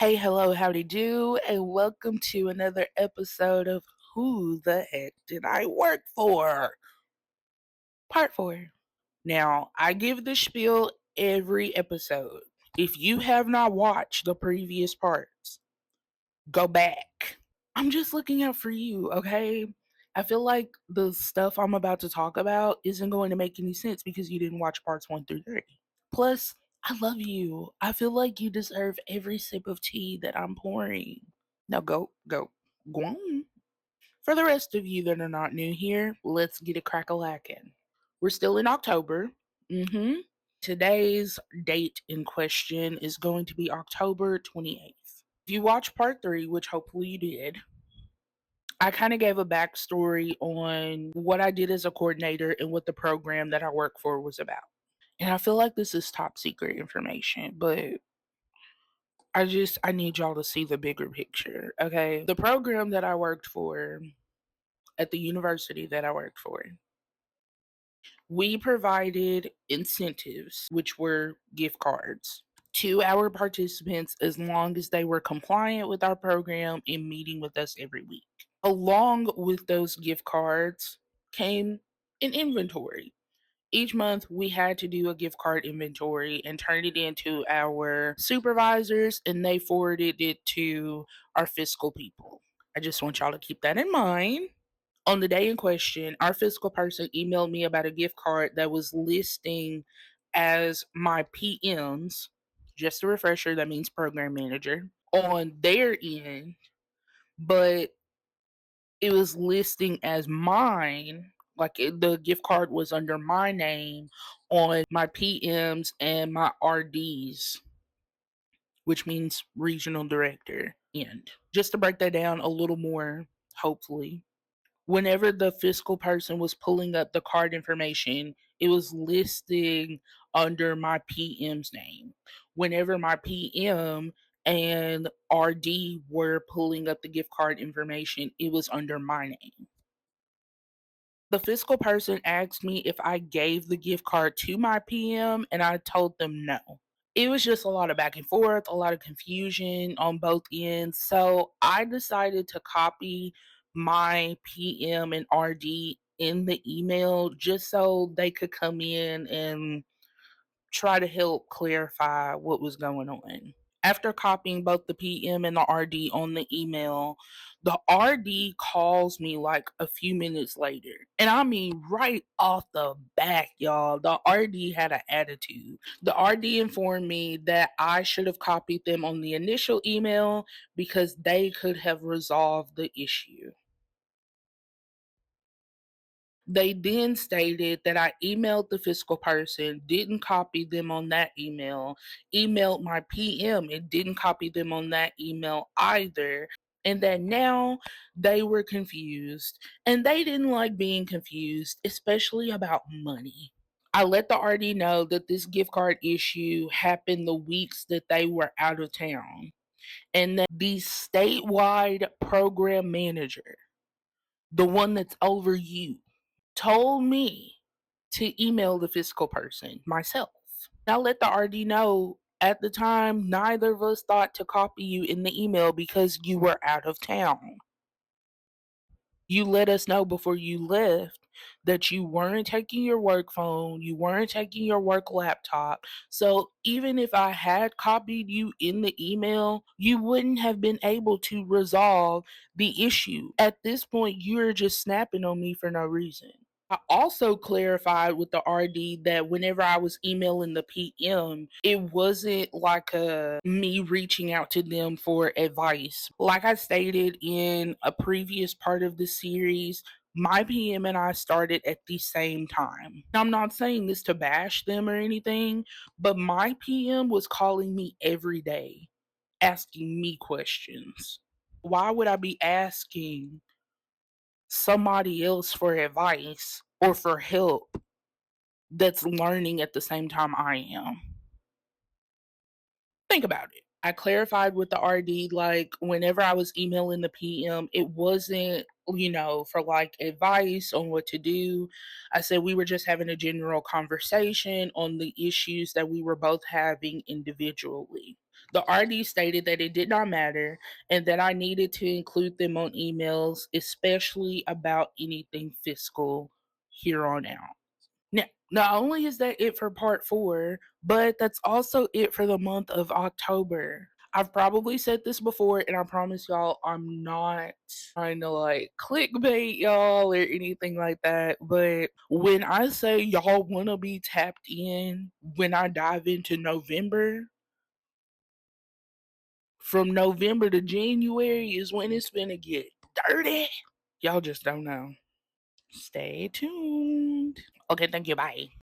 Hey, hello, howdy do, and welcome to another episode of Who the Heck Did I Work For? Part 4. Now, I give the spiel every episode. If you have not watched the previous parts, go back. I'm just looking out for you, okay? I feel like the stuff I'm about to talk about isn't going to make any sense because you didn't watch parts 1 through 3. Plus, I love you. I feel like you deserve every sip of tea that I'm pouring. Now go on. For the rest of you that are not new here, let's get a crack-a-lackin'. We're still in October. Today's date in question is going to be October 28th. If you watched part 3, which hopefully you did, I kind of gave a backstory on what I did as a coordinator and what the program that I work for was about. And I feel like this is top secret information, but I need y'all to see the bigger picture, okay? The program that I worked for at the university that I worked for, we provided incentives, which were gift cards, to our participants as long as they were compliant with our program and meeting with us every week. Along with those gift cards came an inventory. Each month we had to do a gift card inventory and turn it into our supervisors, and they forwarded it to our fiscal people. I just want y'all to keep that in mind. On the day in question, our fiscal person emailed me about a gift card that was listing as my PM's, just a refresher, that means program manager, on their end, but it was listing as mine. Like the gift card was under my name on my PMs and my RDs, which means regional director end. Just to break that down a little more, hopefully, whenever the fiscal person was pulling up the card information, it was listing under my PM's name. Whenever my PM and RD were pulling up the gift card information, it was under my name. The fiscal person asked me if I gave the gift card to my PM, and I told them no. It was just a lot of back and forth, a lot of confusion on both ends. So I decided to copy my PM and RD in the email just so they could come in and try to help clarify what was going on. After copying both the PM and the RD on the email, the RD calls me like a few minutes later. And I mean, right off the back, y'all, the RD had an attitude. The RD informed me that I should have copied them on the initial email because they could have resolved the issue. They then stated that I emailed the fiscal person, didn't copy them on that email, emailed my PM and didn't copy them on that email either, and that now they were confused and they didn't like being confused, especially about money. I let the RD know that this gift card issue happened the weeks that they were out of town and that the statewide program manager, the one that's over you, told me to email the fiscal person myself. I let the RD know at the time neither of us thought to copy you in the email because you were out of town. You let us know before you left that you weren't taking your work phone, you weren't taking your work laptop. So even if I had copied you in the email, you wouldn't have been able to resolve the issue. At this point, you're just snapping on me for no reason. I also clarified with the RD that whenever I was emailing the PM, it wasn't like me reaching out to them for advice. Like I stated in a previous part of the series, my PM and I started at the same time. I'm not saying this to bash them or anything, but my PM was calling me every day, asking me questions. Why would I be asking somebody else for advice or for help that's learning at the same time I am? Think about it. I clarified with the RD, like, whenever I was emailing the PM, it wasn't, for like advice on what to do. I said we were just having a general conversation on the issues that we were both having individually. The RD stated that it did not matter and that I needed to include them on emails, especially about anything fiscal here on out. Now, not only is that it for part 4, but that's also it for the month of October. I've probably said this before, and I promise y'all, I'm not trying to like clickbait y'all or anything like that. But when I say y'all want to be tapped in when I dive into November, from November to January is when it's gonna get dirty. Y'all just don't know. Stay tuned. Okay, thank you. Bye.